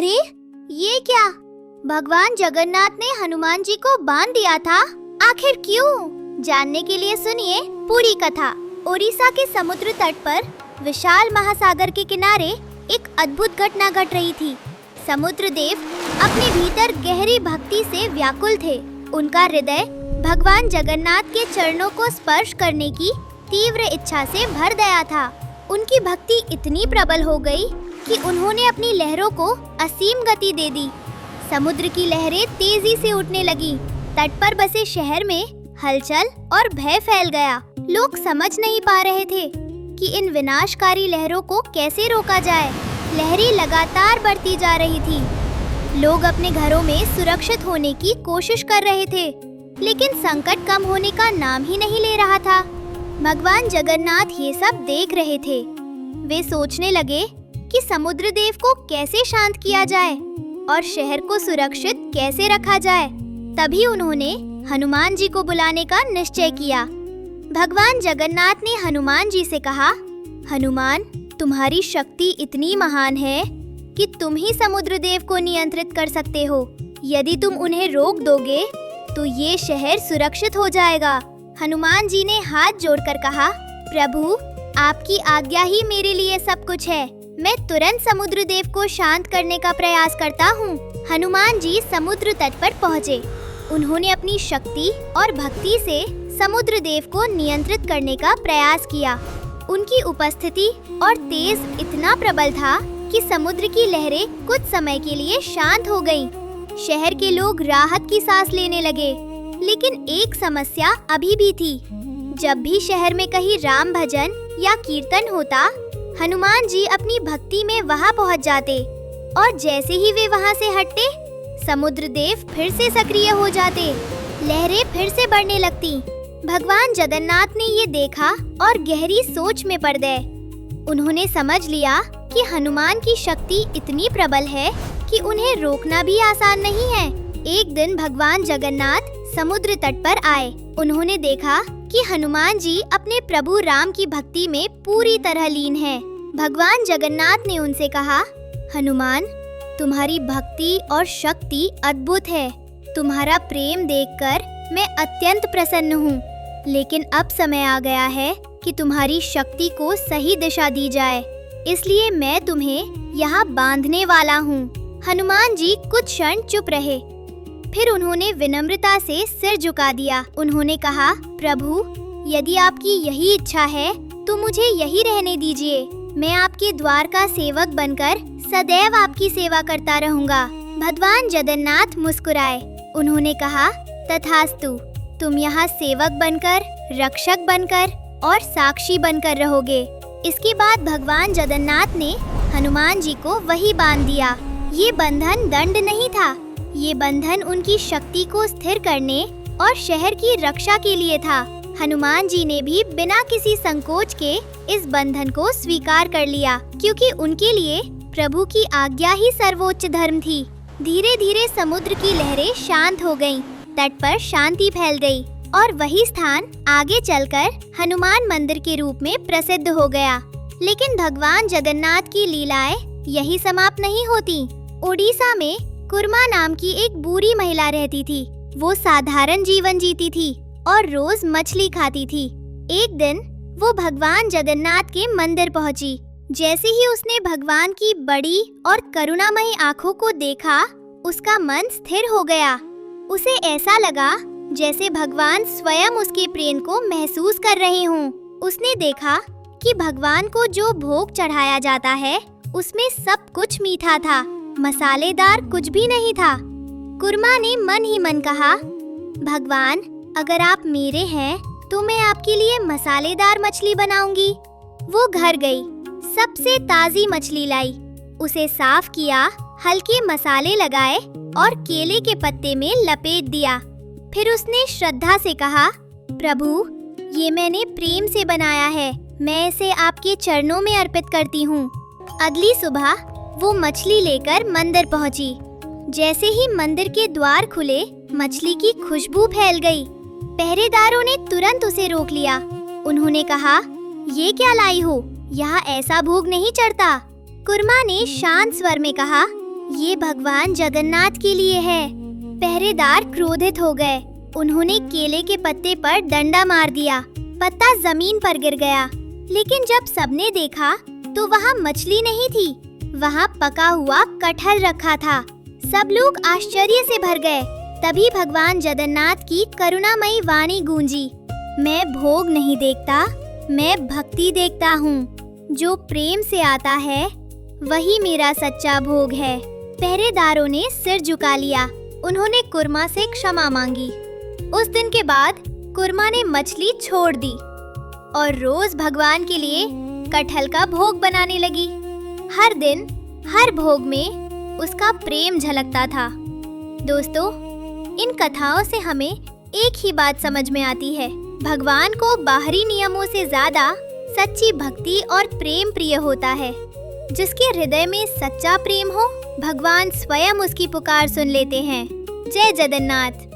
अरे ये क्या? भगवान जगन्नाथ ने हनुमान जी को बांध दिया था। आखिर क्यों? जानने के लिए सुनिए पूरी कथा। ओडिशा के समुद्र तट पर विशाल महासागर के किनारे एक अद्भुत घटना घट रही थी। समुद्र देव अपने भीतर गहरी भक्ति से व्याकुल थे। उनका हृदय भगवान जगन्नाथ के चरणों को स्पर्श करने की तीव्र इच्छा से भर गया था। उनकी भक्ति इतनी प्रबल हो गई कि उन्होंने अपनी लहरों को असीम गति दे दी। समुद्र की लहरें तेजी से उठने लगी। तट पर बसे शहर में हलचल और भय फैल गया। लोग समझ नहीं पा रहे थे कि इन विनाशकारी लहरों को कैसे रोका जाए। लहरें लगातार बढ़ती जा रही थी। लोग अपने घरों में सुरक्षित होने की कोशिश कर रहे थे, लेकिन संकट कम होने का नाम ही नहीं ले रहा था। भगवान जगन्नाथ ये सब देख रहे थे। वे सोचने लगे कि समुद्र देव को कैसे शांत किया जाए और शहर को सुरक्षित कैसे रखा जाए। तभी उन्होंने हनुमान जी को बुलाने का निश्चय किया। भगवान जगन्नाथ ने हनुमान जी से कहा, हनुमान, तुम्हारी शक्ति इतनी महान है कि तुम ही समुद्र देव को नियंत्रित कर सकते हो। यदि तुम उन्हें रोक दोगे तो ये शहर सुरक्षित हो जाएगा। हनुमान जी ने हाथ जोड़कर कहा, प्रभु, आपकी आज्ञा ही मेरे लिए सब कुछ है। मैं तुरंत समुद्र देव को शांत करने का प्रयास करता हूँ। हनुमान जी समुद्र तट पर पहुँचे। उन्होंने अपनी शक्ति और भक्ति से समुद्र देव को नियंत्रित करने का प्रयास किया। उनकी उपस्थिति और तेज इतना प्रबल था कि समुद्र की लहरें कुछ समय के लिए शांत हो गईं। शहर के लोग राहत की सांस लेने लगे, लेकिन एक समस्या अभी भी थी। जब भी शहर में कहीं राम भजन या कीर्तन होता, हनुमान जी अपनी भक्ति में वहां पहुंच जाते और जैसे ही वे वहां से हटते, समुद्र देव फिर से सक्रिय हो जाते। लहरें फिर से बढ़ने लगती। भगवान जगन्नाथ ने ये देखा और गहरी सोच में पड़ गए। उन्होंने समझ लिया कि हनुमान की शक्ति इतनी प्रबल है कि उन्हें रोकना भी आसान नहीं है। एक दिन भगवान जगन्नाथ समुद्र तट पर आए। उन्होंने देखा कि हनुमान जी अपने प्रभु राम की भक्ति में पूरी तरह लीन हैं। भगवान जगन्नाथ ने उनसे कहा, हनुमान, तुम्हारी भक्ति और शक्ति अद्भुत है। तुम्हारा प्रेम देखकर मैं अत्यंत प्रसन्न हूँ, लेकिन अब समय आ गया है कि तुम्हारी शक्ति को सही दिशा दी जाए, इसलिए मैं तुम्हें यहाँ बांधने वाला हूँ। हनुमान जी कुछ क्षण चुप रहे, फिर उन्होंने विनम्रता से सिर झुका दिया। उन्होंने कहा, प्रभु, यदि आपकी यही इच्छा है तो मुझे यही रहने दीजिए। मैं आपके द्वार का सेवक बनकर सदैव आपकी सेवा करता रहूंगा। भगवान जगन्नाथ मुस्कुराए। उन्होंने कहा, तथास्तु, तुम यहाँ सेवक बनकर, रक्षक बनकर और साक्षी बनकर रहोगे। इसके बाद भगवान जगन्नाथ ने हनुमान जी को वही बांध दिया। ये बंधन दंड नहीं था, ये बंधन उनकी शक्ति को स्थिर करने और शहर की रक्षा के लिए था। हनुमान जी ने भी बिना किसी संकोच के इस बंधन को स्वीकार कर लिया, क्योंकि उनके लिए प्रभु की आज्ञा ही सर्वोच्च धर्म थी। धीरे धीरे समुद्र की लहरें शांत हो गईं, तट पर शांति फैल गई और वही स्थान आगे चलकर हनुमान मंदिर के रूप में प्रसिद्ध हो गया। लेकिन भगवान जगन्नाथ की लीलाएं यही समाप्त नहीं होती। ओडिशा में कुर्मा नाम की एक बूढ़ी महिला रहती थी। वो साधारण जीवन जीती थी और रोज मछली खाती थी। एक दिन वो भगवान जगन्नाथ के मंदिर पहुंची। जैसे ही उसने भगवान की बड़ी और करुणामयी आंखों को देखा, उसका मन स्थिर हो गया। उसे ऐसा लगा जैसे भगवान स्वयं उसके प्रेम को महसूस कर रहे हों। उसने देखा कि भगवान को जो भोग चढ़ाया जाता है, उसमें सब कुछ मीठा था, मसालेदार कुछ भी नहीं था। कुर्मा ने मन ही मन कहा, भगवान, अगर आप मेरे हैं तो मैं आपके लिए मसालेदार मछली बनाऊंगी। वो घर गई, सबसे ताजी मछली लाई, उसे साफ किया, हल्के मसाले लगाए और केले के पत्ते में लपेट दिया। फिर उसने श्रद्धा से कहा, प्रभु, ये मैंने प्रेम से बनाया है, मैं इसे आपके चरणों में अर्पित करती हूँ। अगली सुबह वो मछली लेकर मंदिर पहुँची। जैसे ही मंदिर के द्वार खुले, मछली की खुशबू फैल गई। पहरेदारों ने तुरंत उसे रोक लिया। उन्होंने कहा, ये क्या लाई हो? यहाँ ऐसा भोग नहीं चढ़ता। कुर्मा ने शांत स्वर में कहा, ये भगवान जगन्नाथ के लिए है। पहरेदार क्रोधित हो गए। उन्होंने केले के पत्ते पर डंडा मार दिया। पत्ता जमीन पर गिर गया। लेकिन जब सबने देखा तो वहाँ मछली नहीं थी, वहाँ पका हुआ कटहल रखा था। सब लोग आश्चर्य से भर गए। तभी भगवान जगन्नाथ की करुणामयी वाणी गूंजी, मैं भोग नहीं देखता, मैं भक्ति देखता हूँ। जो प्रेम से आता है वही मेरा सच्चा भोग है। पहरेदारों ने सिर झुका लिया। उन्होंने कुर्मा से क्षमा मांगी। उस दिन के बाद कुर्मा ने मछली छोड़ दी और रोज भगवान के लिए कटहल का भोग बनाने लगी। हर दिन हर भोग में उसका प्रेम झलकता था। दोस्तों, इन कथाओं से हमें एक ही बात समझ में आती है, भगवान को बाहरी नियमों से ज्यादा सच्ची भक्ति और प्रेम प्रिय होता है। जिसके हृदय में सच्चा प्रेम हो, भगवान स्वयं उसकी पुकार सुन लेते हैं। जय जगन्नाथ।